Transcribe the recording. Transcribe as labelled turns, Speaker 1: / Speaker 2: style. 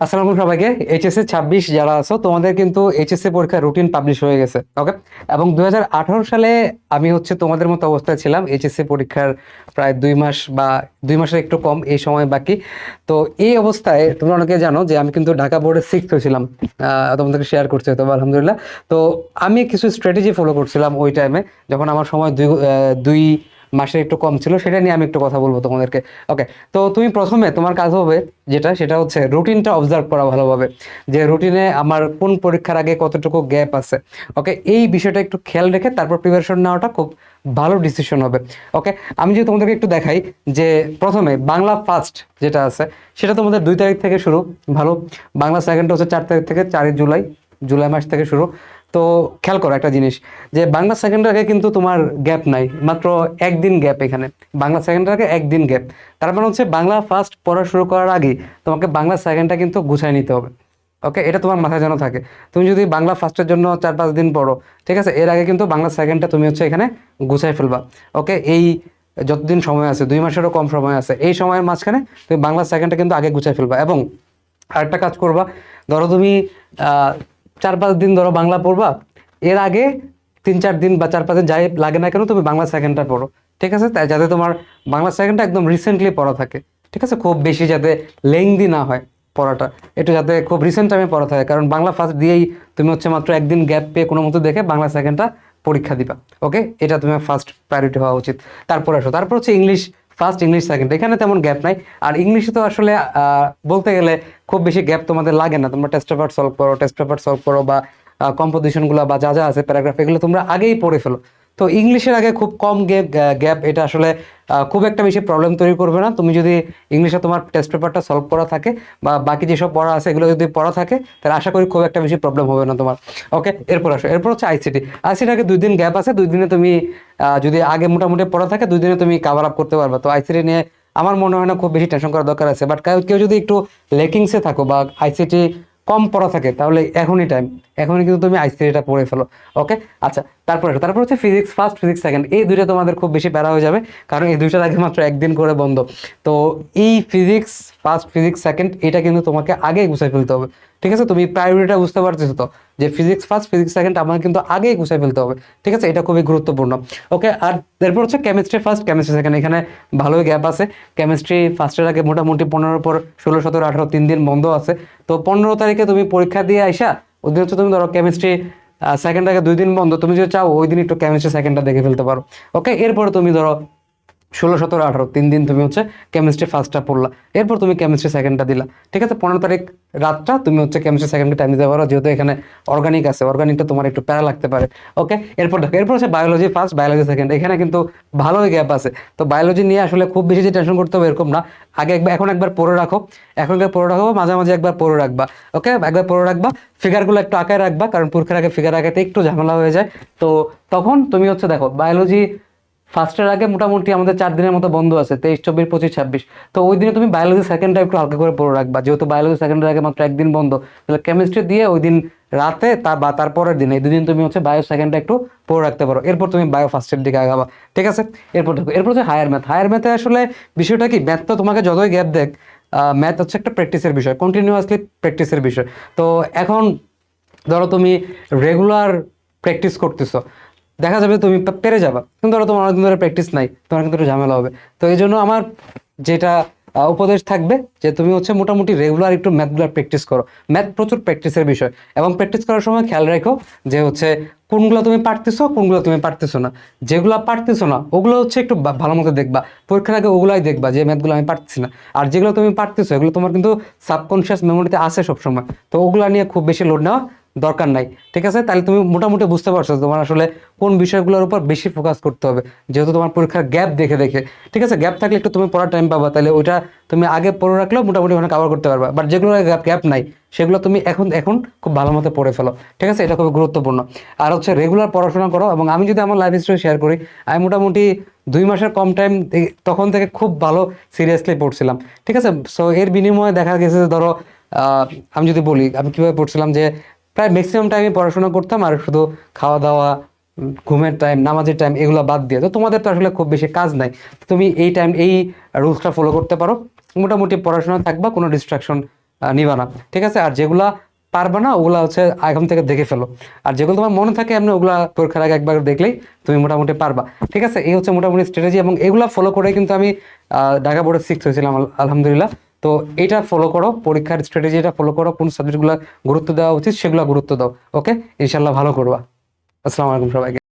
Speaker 1: আসসালামু সবাইকে। এইচএসসি 26 যারা আছো তোমাদের কিন্তু এইচএসসি পরীক্ষার রুটিন পাবলিশ হয়ে গেছে। ওকে, এবং 2018 সালে আমি তোমাদের মতো অবস্থায় ছিলাম। এইচএসসি পরীক্ষার প্রায় 2 মাস বা 2 মাসের একটু কম এই সময় বাকি। তো এই অবস্থায় তোমরা অনেকে জানো যে আমি কিন্তু ঢাকা বোর্ডে 6th হয়েছিলাম। তোমাদেরকে শেয়ার করছি তো আলহামদুলিল্লাহ। তো আমি কিছু স্ট্র্যাটেজি ফলো করছিলাম ওই টাইমে, যখন আমার সময় দুই মাসের একটু কম ছিল। সেটা নিয়ে আমি একটু কথা বলবো তোমাদেরকে। ওকে, তো তুমি প্রথমে তোমার কাজ হবে সেটা হচ্ছে রুটিনটা অবজার্ভ করা ভালোভাবে, যে রুটিনে আমার কোন পরীক্ষার আগে কতটুকু গ্যাপ আছে। ওকে, এই বিষয়টা একটু খেয়াল রেখে তারপর প্রিপারেশন নেওয়াটা খুব ভালো ডিসিশন হবে। ওকে, আমি যদি তোমাদেরকে একটু দেখাই যে প্রথমে বাংলা ফার্স্ট যেটা আছে সেটা তোমাদের 2 তারিখ থেকে শুরু। ভালো, বাংলা সেকেন্ডটা হচ্ছে 4 তারিখ থেকে, 4 জুলাই, জুলাই মাস থেকে শুরু। তো খেয়াল করো একটা জিনিস, যে বাংলা সেকেন্ডের আগে কিন্তু তোমার গ্যাপ নাই, মাত্র একদিন গ্যাপ এখানে। বাংলা সেকেন্ডের আগে একদিন গ্যাপ, তার মানে হচ্ছে বাংলা ফার্স্ট পড়া শুরু করার আগে তোমাকে বাংলা সেকেন্ডটা কিন্তু গুছাই নিতে হবে। ওকে, এটা তোমার মাথায় যেন থাকে। তুমি যদি বাংলা ফার্স্টের জন্য 4-5 দিন পড়ো, ঠিক আছে, এর আগে কিন্তু বাংলা সেকেন্ডটা তুমি এখানে গুছাই ফেলবা। ওকে, এই যতদিন সময় আছে, 2 মাসেরও কম সময় আছে, এই সময়ের মাঝখানে তুমি বাংলা সেকেন্ডটা কিন্তু আগে গুছাই ফেলবা। এবং আরেকটা কাজ করবা, ধরো তুমি 4-5 দিন ধরো বাংলা পড়বা, এর আগে 3-4 দিন বা 4-5 দিন যাই লাগে না কেন তুমি বাংলা সেকেন্ডটা পড়ো। ঠিক আছে, তাই যাতে তোমার বাংলা সেকেন্ডটা একদম রিসেন্টলি পড়া থাকে। ঠিক আছে, খুব বেশি যাতে লেংদি না হয় পড়াটা, একটু যাতে খুব রিসেন্ট টাইমে পড়া থাকে। কারণ বাংলা ফার্স্ট দিয়েই তুমি মাত্র একদিন গ্যাপ পেয়ে কোনো মতো দেখে বাংলা সেকেন্ডটা পরীক্ষা দিবা। ওকে, এটা তোমার ফার্স্ট প্রায়োরিটি হওয়া উচিত। তারপর আসো, তারপর হচ্ছে ইংলিশ ফার্স্ট, ইংলিশ সেকেন্ড, এখানে তেমন গ্যাপ নাই। আর ইংলিশে তো আসলে বলতে গেলে খুব বেশি গ্যাপ তোমাদের লাগে না। তোমরা টেস্ট পেপার সলভ করো বা কম্পোজিশনগুলো বা যা যা আছে প্যারাগ্রাফ, এগুলো তোমরা আগেই পড়ে ফেলো। তো ইংলিশের আগে খুব কম গ্যাপ, এটা আসলে খুব একটা বেশি প্রবলেম তৈরি করবে না। তুমি যদি ইংলিশে তোমার টেস্ট পেপারটা সলভ করা থাকে বা বাকি যেসব পড়া আছে এগুলো যদি পড়া থাকে, তাহলে আশা করি খুব একটা বেশি প্রবলেম হবে না তোমার। ওকে, এরপর আসো, এরপর হচ্ছে আইসিটি। আইসিটির আগে 2 দিন গ্যাপ আছে, 2 দিনে তুমি যদি আগে মোটামুটি পড়া থাকে 2 দিনে তুমি কাভার আপ করতে পারবে। তো আইসিটি নিয়ে আমার মনে হয় না খুব বেশি টেনশন করার দরকার আছে। বাট কেউ যদি একটু লেকিংসে থাকো বা আইসিটি কম পড়া থাকে, তাহলে এখনই টাইম, এখনই কিন্তু তুমি আইসিটিটা পড়ে ফেলো। ওকে, আচ্ছা, তারপর হচ্ছে ফিজিক্স ফার্স্ট, ফিজিক্স সেকেন্ড, এই দুইটা তোমাদের খুব বেশি প্যারা হয়ে যাবে, কারণ এই দুইটার আগে মাত্র একদিন করে বন্ধ। তো এই ফিজিক্স ফার্স্ট, ফিজিক্স সেকেন্ড, এটা কিন্তু তোমাকে আগে গুছাই ফেলতে হবে। ঠিক আছে, তুমি প্রায়োরিটিটা বুঝতে পারতেছো তো, যে ফিজিক্স ফার্স্ট, ফিজিক্স সেকেন্ড আমার কিন্তু আগেই গুছাই ফেলতে হবে। ঠিক আছে, এটা খুবই গুরুত্বপূর্ণ। ওকে, আর এরপর হচ্ছে কেমিস্ট্রি ফার্স্ট, কেমিস্ট্রি সেকেন্ড, এখানে ভালোই গ্যাপ আছে। কেমিস্ট্রি ফার্স্টের আগে মোটামুটি 15-র পর 16-17-18 3 দিন বন্ধ আছে। তো 15 তারিখে তুমি পরীক্ষা দিয়ে আইসা, ওই দিন হচ্ছে তুমি ধরো কেমিস্ট্রি সেকেন্ড আগে 2 দিন বন্ধ, তুমি যদি চাও ওই দিন একটু কেমিস্ট্রি সেকেন্ডটা দেখে ফেলতে পারো। ওকে, এরপরে তুমি ধরো 16-17-18 3 দিন তুমি কেমিস্ট্রি ফার্স্টটা পড়লা, এরপর তুমি কেমিস্ট্রি সেকেন্ডটা দিলা। ঠিক আছে, 15 তারিখ রাতটা তুমি কেমিস্ট্রি সেকেন্ডকে টাইম দিতে পারো, যেহেতু এখানে অর্গানিক আছে, অর্গানিকটা তোমার একটু প্যারা লাগতে পারে। ওকে, এরপর দেখো, এরপর হচ্ছে বায়োলজি ফার্স্ট, বায়োলজি সেকেন্ড, এখানে কিন্তু ভালোই গ্যাপ আছে। তো বায়োলজি নিয়ে আসলে খুব বেশি যে টেনশন করতে হবে এরকম না। এখন একবার পড়ে রাখো, মাঝে মাঝে একবার পড়ে রাখবা। ওকে, একবার পড়ে রাখবা, ফিগারগুলো একটু আঁকায় রাখবা, কারণ পরীক্ষার আগে ফিগার আঁকাতে একটু ঝামেলা হয়ে যায়। তো তখন তুমি দেখো বায়োলজি ফার্স্টের আগে মোটামুটি আমাদের 4 দিনের মতো বন্ধ আছে, 23, 24, 25, 26। তো ওই দিনে তুমি বায়োলজি সেকেন্ডটা একটু হালকা করে পড়ে রাখবা, যেহেতু বায়োলজি সেকেন্ডের আগে মাত্র একদিন বন্ধ। তাহলে কেমিস্ট্রি দিয়ে ওই দিন রাতে বা তারপরের দিন, এই 2 দিন তুমি বায়ো সেকেন্ডটা একটু পড়ে রাখতে পারো। এরপর তুমি বায়ো ফার্স্টের দিকে আগাবা। ঠিক আছে, এরপর হচ্ছে হায়ার ম্যাথ। হায়ার ম্যাথে আসলে বিষয়টা কি, ম্যাথ তো তোমাকে যতই গ্যাপ দেখ, ম্যাথ হচ্ছে একটা প্র্যাকটিসের বিষয়, কন্টিনিউয়াসলি প্র্যাকটিসের বিষয়। তো এখন ধরো তুমি রেগুলার প্র্যাকটিস করতেছো, দেখা যাবে তুমি পেরে যাবা। কিন্তু ধরো তোমার অনেকদিন ধরে প্র্যাকটিস নাই, তোমার কিন্তু একটু ঝামেলা হবে। তো এই জন্য আমার যেটা উপদেশ থাকবে, যে তুমি মোটামুটি রেগুলার একটু ম্যাথগুলো প্র্যাকটিস করো। ম্যাথ প্রচুর প্র্যাকটিসের বিষয়, এবং প্র্যাকটিস করার সময় খেয়াল রাখো যে কোনগুলো তুমি পারতেছো, কোনগুলো তুমি পারতেছো না। যেগুলো পারতেছো না ওগুলো একটু ভালো মতো দেখবা, পরীক্ষার আগে ওগুলাই দেখবা যে ম্যাথগুলো আমি পারতেছি না। আর যেগুলো তুমি পারতেছো এগুলো তোমার কিন্তু সাবকনশিয়াস মেমোরিতে আছে সবসময়, তো ওগুলো নিয়ে খুব বেশি লোড নেওয়া দরকার নাই। ঠিক আছে, তাহলে তুমি মোটামুটি বুঝতে পারছো তোমার আসলে কোন বিষয়গুলোর উপর বেশি ফোকাস করতে হবে, যেহেতু তোমার পরীক্ষার গ্যাপ দেখে দেখে। ঠিক আছে, গ্যাপ থাকলে একটু তুমি পড়ার টাইম পাবা, তাহলে ওইটা তুমি আগে পড়ে রাখলেও মোটামুটি ওখানে কভার করতে পারবা। বাট যেগুলো গ্যাপ নাই সেগুলো তুমি এখন এখন খুব ভালো মতো পড়ে ফেলো। ঠিক আছে, এটা খুবই গুরুত্বপূর্ণ। আর রেগুলার পড়াশোনা করো। এবং আমি যদি আমার লাইফ হিস্ট্রি শেয়ার করি, আমি মোটামুটি 2 মাসের কম টাইম তখন থেকে খুব ভালো সিরিয়াসলি পড়ছিলাম। ঠিক আছে, সো এর বিনিময়ে দেখা গেছে যে ধরো আমি যদি বলি আমি কিভাবে পড়ছিলাম, যে প্রায় ম্যাক্সিমাম টাইমে পড়াশোনা করতাম, আর শুধু খাওয়া দাওয়া, ঘুমের টাইম, নামাজের টাইম, এগুলো বাদ দিয়ে। তো তোমাদের তো আসলে খুব বেশি কাজ নাই, তুমি এই রুলসটা ফলো করতে পারো, মোটামুটি পড়াশোনা থাকবা, কোনো ডিস্ট্রাকশন নিবা না, ঠিক আছে? আর যেগুলা পারবা না ওগুলা হচ্ছে এখন থেকে দেখে ফেলো, আর যেগুলো তোমার মনে থাকে এমনি ওগুলা পরীক্ষার আগে একবার দেখলেই তুমি মোটামুটি পারবা, ঠিক আছে? এই হচ্ছে মোটামুটি স্ট্র্যাটেজি, এবং এগুলা ফলো করে কিন্তু আমি ঢাকা বোর্ডে 6 হয়েছিলাম আলহামদুলিল্লাহ। তো এটা ফলো করো, পরীক্ষার স্ট্র্যাটেজিটা ফলো করো, কোন সাবজেক্টগুলো গুরুত্ব দেওয়া উচিত সেগুলো গুরুত্ব দাও। ওকে, ইনশাল্লাহ ভালো করবা। আসসালামু আলাইকুম সবাইকে।